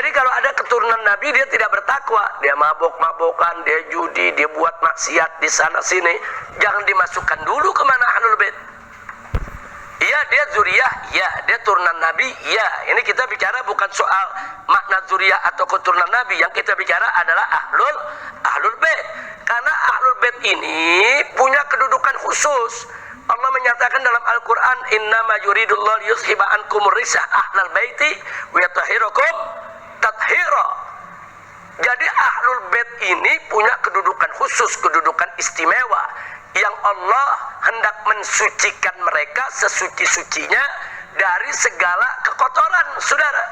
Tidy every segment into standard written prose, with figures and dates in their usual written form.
jadi kalau ada keturunan Nabi dia tidak bertakwa, dia mabok-mabokan, dia judi, dia buat maksiat di sana sini, jangan dimasukkan dulu ke mana Ahlul Bait. Iya dia zuriyah, iya dia turunan Nabi, iya. Ini kita bicara bukan soal makna zuriyah atau keturunan Nabi, yang kita bicara adalah Ahlul Bait. Karena Ahlul Bait ini punya kedudukan khusus. Allah menyatakan dalam Al-Quran, innama yuridullahu liyuzhiba ankumur rijsa ahlal baiti wa yutahhirakum tathira. Jadi Ahlul Bait ini punya kedudukan khusus, kedudukan istimewa, yang Allah hendak mensucikan mereka sesuci-sucinya dari segala kekotoran, saudara.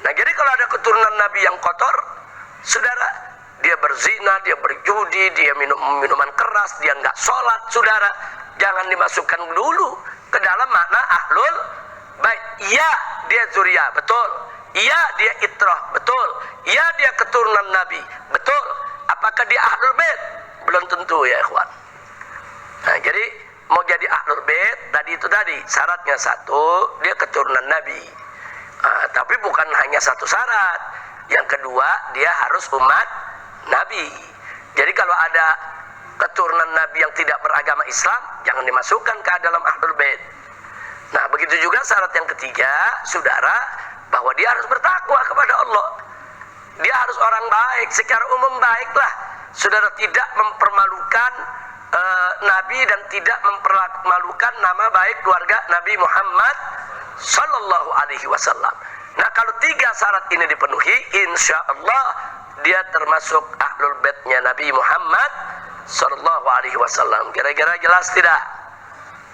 Nah, jadi kalau ada keturunan Nabi yang kotor, saudara, dia berzina, dia berjudi, dia minum minuman keras, dia nggak sholat, saudara, jangan dimasukkan dulu ke dalam makna Ahlul Bait. Iya, dia zuriyah, betul. Iya, dia itrah, betul. Iya, dia keturunan Nabi, betul. Apakah dia Ahlul Bait? Belum tentu ya, ikhwan. Nah, jadi mau jadi Ahlul Bait tadi syaratnya satu, dia keturunan Nabi. Tapi bukan hanya satu syarat. Yang kedua, dia harus umat Nabi. Jadi kalau ada keturunan Nabi yang tidak beragama Islam, jangan dimasukkan ke dalam Ahlul Bait. Nah, begitu juga syarat yang ketiga, saudara, bahwa dia harus bertakwa kepada Allah. Dia harus orang baik, secara umum baiklah. Saudara, tidak mempermalukan Nabi dan tidak mempermalukan nama baik keluarga Nabi Muhammad Sallallahu Alaihi Wasallam. Nah, kalau tiga syarat ini dipenuhi, insya Allah dia termasuk Ahlul Baitnya Nabi Muhammad Sallallahu Alaihi Wasallam. Kira-kira jelas tidak?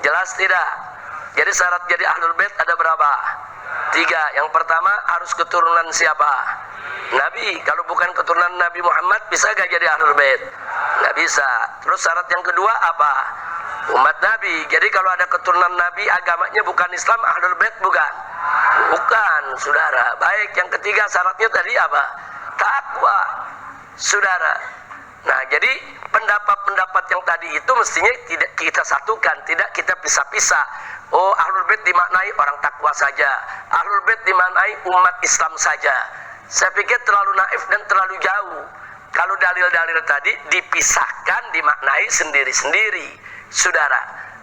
Jelas tidak? Jadi syarat jadi Ahlul Bait ada berapa? Tiga. Yang pertama, harus keturunan siapa? Nabi. Kalau bukan keturunan Nabi Muhammad, bisa gak jadi Ahlul Bait? Nggak bisa. Terus syarat yang kedua apa? Umat Nabi. Jadi kalau ada keturunan Nabi, agamanya bukan Islam, Ahlul Bait bukan? Bukan, saudara. Baik, yang ketiga syaratnya tadi apa? Takwa, saudara. Nah, jadi pendapat-pendapat yang tadi itu mestinya tidak kita satukan, tidak kita pisah-pisah. Oh, Ahlul Bait dimaknai orang takwa saja, Ahlul Bait dimaknai umat Islam saja. Saya pikir terlalu naif dan terlalu jauh. Kalau dalil-dalil tadi dipisahkan, dimaknai sendiri-sendiri, saudara.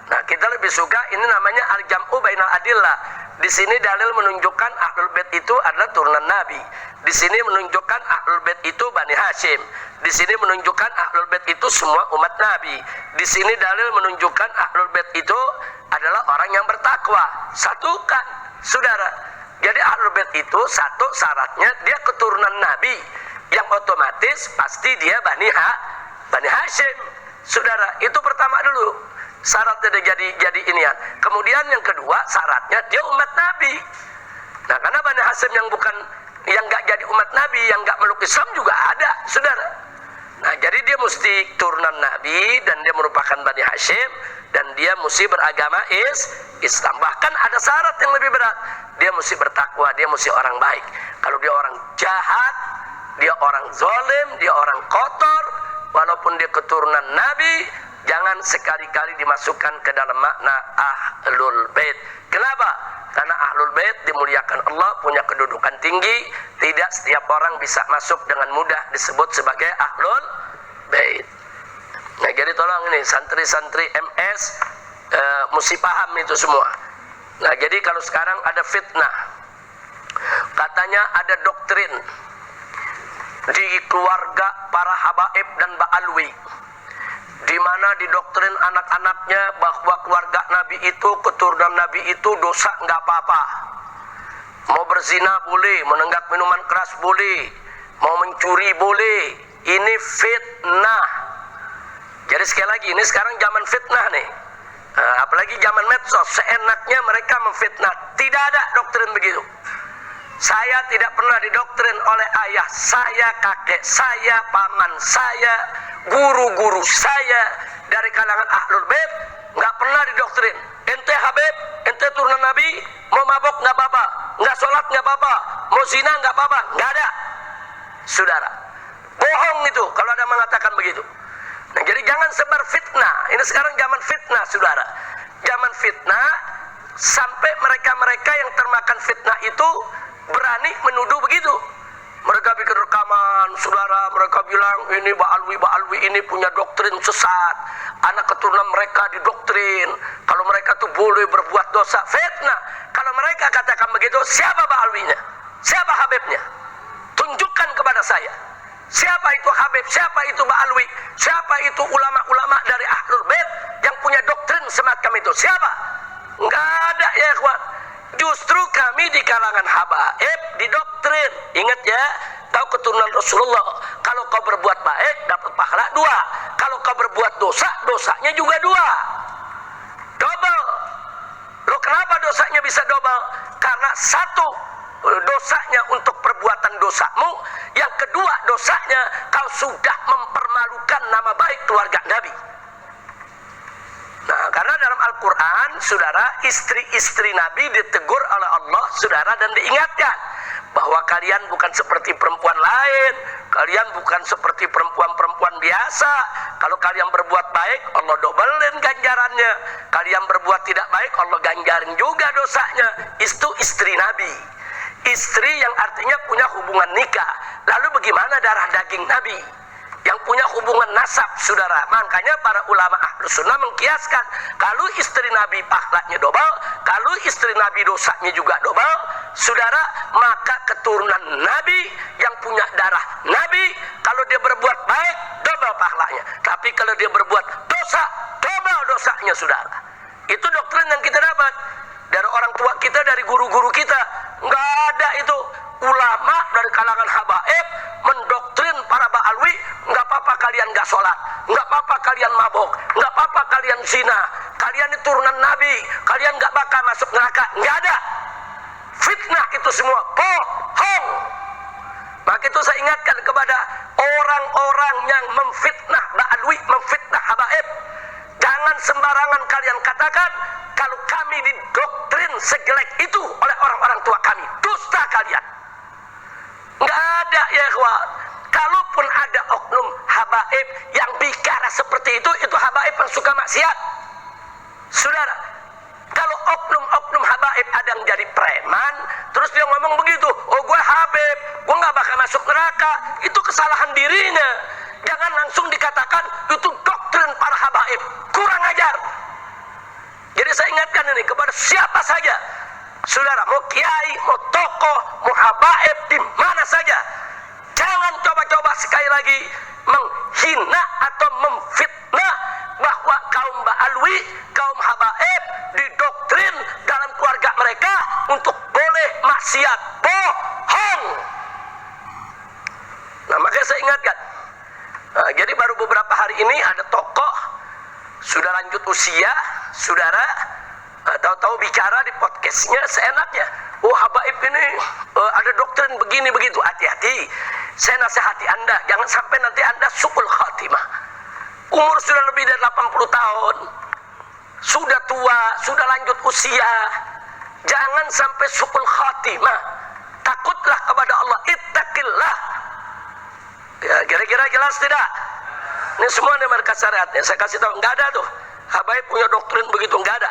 Nah, kita lebih suka ini namanya al-jam'u bainal adillah. Di sini dalil menunjukkan Ahlul Bait itu adalah turunan Nabi. Di sini menunjukkan Ahlul Bait itu Bani Hashim. Di sini menunjukkan Ahlul Bait itu semua umat Nabi. Di sini dalil menunjukkan Ahlul Bait itu adalah orang yang bertakwa. Satukan, saudara. Jadi Ahlul Bait itu satu syaratnya dia keturunan Nabi, yang otomatis pasti dia Bani Hashim, saudara. Itu pertama dulu syaratnya jadi inian. Kemudian yang kedua syaratnya dia umat Nabi. Nah, karena Bani Hashim yang nggak jadi umat Nabi, yang nggak meluk Islam juga ada, saudara. Nah, jadi dia mesti turunan Nabi dan dia merupakan Bani Hashim dan dia mesti beragama Islam. Bahkan ada syarat yang lebih berat, dia mesti bertakwa, dia mesti orang baik. Kalau dia orang jahat, dia orang zalim, dia orang kotor, walaupun dia keturunan Nabi, jangan sekali-kali dimasukkan ke dalam makna Ahlul Bait. Kenapa? Karena Ahlul Bait dimuliakan Allah, punya kedudukan tinggi. Tidak setiap orang bisa masuk dengan mudah disebut sebagai Ahlul Bait. Nah, jadi tolong ini santri-santri MS mesti paham itu semua. Nah, jadi kalau sekarang ada fitnah, katanya ada doktrin di keluarga para habaib dan ba'alwi, di mana didoktrin anak-anaknya bahwa keluarga Nabi itu, keturunan Nabi itu dosa nggak apa-apa. Mau berzina boleh, menenggak minuman keras boleh, mau mencuri boleh. Ini fitnah. Jadi sekali lagi, ini sekarang zaman fitnah nih. Apalagi zaman medsos, seenaknya mereka memfitnah. Tidak ada doktrin begitu. Saya tidak pernah didoktrin oleh ayah saya, kakek saya, paman saya, guru-guru saya dari kalangan Ahlul Bait, nggak pernah didoktrin. Ente Habib, ente turunan Nabi, mau mabok nggak apa-apa, nggak sholat nggak apa-apa, mau zina nggak apa-apa, nggak ada, saudara. Bohong itu kalau ada mengatakan begitu. Nah, jadi jangan sebar fitnah. Ini sekarang zaman fitnah, saudara. Zaman fitnah sampai mereka-mereka yang termakan fitnah itu berani menuduh begitu. zaman, saudara, mereka bilang ini Ba'alwi ini punya doktrin sesat. Anak keturunan mereka didoktrin kalau mereka tuh boleh berbuat dosa. Fitnah. Kalau mereka katakan begitu, siapa Ba'alwinya? Siapa Habibnya? Tunjukkan kepada saya. Siapa itu Habib? Siapa itu Ba'alwi? Siapa itu ulama-ulama dari Ahlul Bait yang punya doktrin semacam itu? Siapa? Enggak ada ya ikhwan. Justru kami di kalangan habaib didoktrin. Ingat ya, tahu keturunan Rasulullah. Kalau kau berbuat baik dapat pahala 2. Kalau kau berbuat dosa, dosanya juga 2. Double. Loh kenapa dosanya bisa double? Karena 1 dosanya untuk perbuatan dosamu, yang kedua dosanya kau sudah mempermalukan nama baik keluarga Nabi. Nah, karena dalam Al-Quran, saudara, istri-istri Nabi ditegur oleh Allah, saudara, dan diingatkan bahwa kalian bukan seperti perempuan lain, kalian bukan seperti perempuan-perempuan biasa. Kalau kalian berbuat baik, Allah dobelin ganjarannya. Kalian berbuat tidak baik, Allah ganjarin juga dosanya. Itu istri Nabi. Istri yang artinya punya hubungan nikah. Lalu bagaimana darah daging Nabi yang punya hubungan nasab, saudara? Makanya para ulama Ahlus Sunnah mengkiaskan, kalau istri Nabi pahalanya double, kalau istri Nabi dosanya juga double, saudara, maka keturunan Nabi yang punya darah Nabi, kalau dia berbuat baik, double pahalanya. Tapi kalau dia berbuat dosa, double dosanya, saudara. Itu doktrin yang kita dapat dari orang tua kita, dari guru-guru kita. Nggak ada itu ulama dari kalangan habaib mendoktrin para Ba'alwi, nggak apa-apa kalian nggak sholat, nggak apa-apa kalian mabok, nggak apa-apa kalian zina, kalian itu turunan Nabi, kalian nggak bakal masuk neraka. Nggak ada. Fitnah itu semua bohong. Maka itu saya ingatkan kepada orang-orang yang memfitnah Ba'alwi, memfitnah habaib, jangan sembarangan kalian katakan kalau kami didoktrin sejelek itu oleh orang-orang tua kami. Dusta kalian. Nggak ada ya ikhwan. Kalaupun ada oknum habaib yang bicara seperti itu habaib yang suka maksiat. Saudara, kalau oknum habaib ada yang jadi preman, terus dia ngomong begitu, oh gue habib, gue nggak bakal masuk neraka, itu kesalahan dirinya. Jangan langsung dikatakan itu doktrin para habaib. Kurang ajar. Jadi saya ingatkan ini kepada siapa saja, saudara, mau kiai, mau tokoh, mau habaib, di mana saja, jangan coba-coba sekali lagi menghina atau memfitnah bahwa kaum Ba'alwi, kaum habaib didoktrin dalam keluarga mereka untuk boleh maksiat. Bohong. Nah, makanya saya ingatkan. Nah, jadi baru beberapa hari ini ada tokoh sudah lanjut usia, saudara, tahu-tahu bicara di podcastnya seenaknya. Oh habaib ini ada doktrin begini begitu. Hati-hati. Saya nasihati Anda, jangan sampai nanti Anda su'ul khatimah. Umur sudah lebih dari 80 tahun, sudah tua, sudah lanjut usia. Jangan sampai su'ul khatimah. Takutlah kepada Allah. Ittaqillah. Ya, kira-kira jelas tidak? Ini semua nih markas syariatnya. Saya kasih tahu, nggak ada tuh habaib punya doktrin begitu, nggak ada.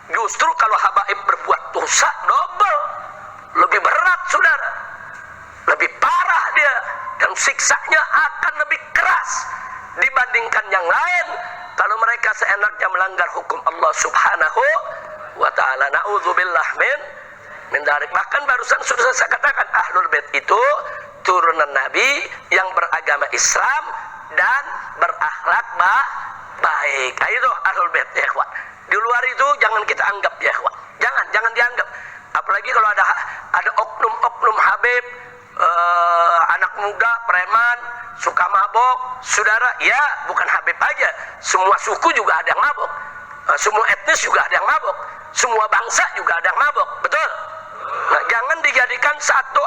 Justru kalau habaib berbuat dosa double, lebih berat, saudara, lebih parah dia, dan siksanya akan lebih keras dibandingkan yang lain kalau mereka seenaknya melanggar hukum Allah Subhanahu wa Ta'ala. Na'udzubillah min dzalik. Bahkan barusan sudah saya katakan, Ahlul Bait itu turunan Nabi yang beragama Islam dan berakhlak baik. Nah, itu Ahlul Bait ya ikhwan. Di luar itu jangan kita anggap ya ikhwan. Jangan dianggap. Apalagi kalau ada oknum habib, anak muda, preman, suka mabok, saudara, ya bukan habib aja. Semua suku juga ada yang mabok. Semua etnis juga ada yang mabok. Semua bangsa juga ada yang mabok. Betul? Nah, jangan dijadikan satu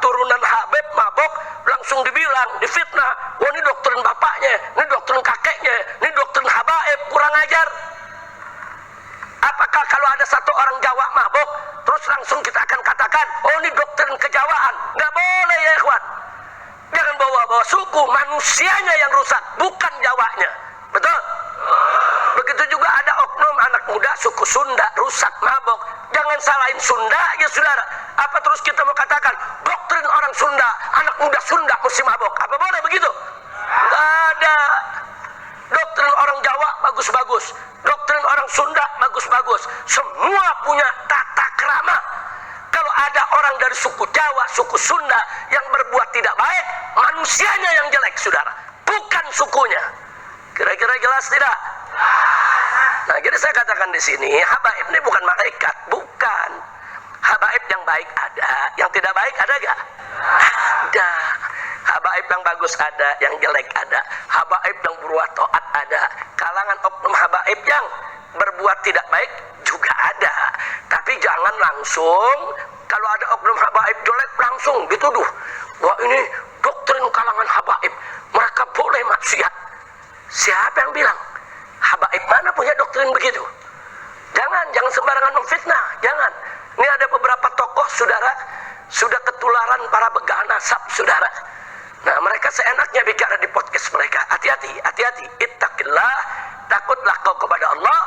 turunan habib mabok langsung dibilang, difitnah, wah ini doktrin bapaknya, ini doktrin kakeknya, ini doktrin habaib, kurang ajar. Apakah kalau ada satu orang Jawa mabok terus langsung kita akan katakan, oh ini doktrin kejawaan? Nggak boleh ya ikhwan. Jangan bawa-bawa suku, manusianya yang rusak, bukan Jawanya. Betul? Begitu juga ada oknum anak muda suku Sunda rusak mabok. Jangan salahin Sunda ya saudara. Apa terus kita mau katakan doktrin orang Sunda Sunda, anak muda Sunda mesti mabok. Apa boleh begitu? Nggak ada. Doktrin orang Jawa bagus-bagus, doktrin orang Sunda bagus-bagus. Semua punya tata krama. Kalau ada orang dari suku Jawa, suku Sunda yang berbuat tidak baik, manusianya yang jelek, saudara, bukan sukunya. Kira-kira jelas tidak? Nah, jadi saya katakan di sini, habaib ini bukan malaikat, bukan. Habaib yang baik ada, yang tidak baik ada gak? Ada. Habaib yang bagus ada, yang jelek ada. Habaib yang berbuat taat ada. Kalangan oknum habaib yang berbuat tidak baik juga ada. Tapi jangan langsung, kalau ada oknum habaib jelek langsung dituduh, wah ini doktrin kalangan habaib, mereka boleh maksiat. Siapa yang bilang? Habaib mana punya doktrin begitu? Jangan sembarangan memfitnah, jangan. Ini ada beberapa tokoh, saudara, sudah ketularan para begal nasab, saudara. Nah, mereka seenaknya bicara di podcast mereka. Hati-hati, ittaqillah, takutlah kau kepada Allah,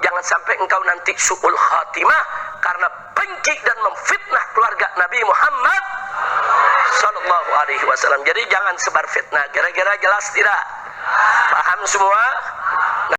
jangan sampai engkau nanti su'ul khatimah karena benci dan memfitnah keluarga Nabi Muhammad sallallahu alaihi wasallam. Jadi jangan sebar fitnah. Kira-kira jelas tidak? Paham semua?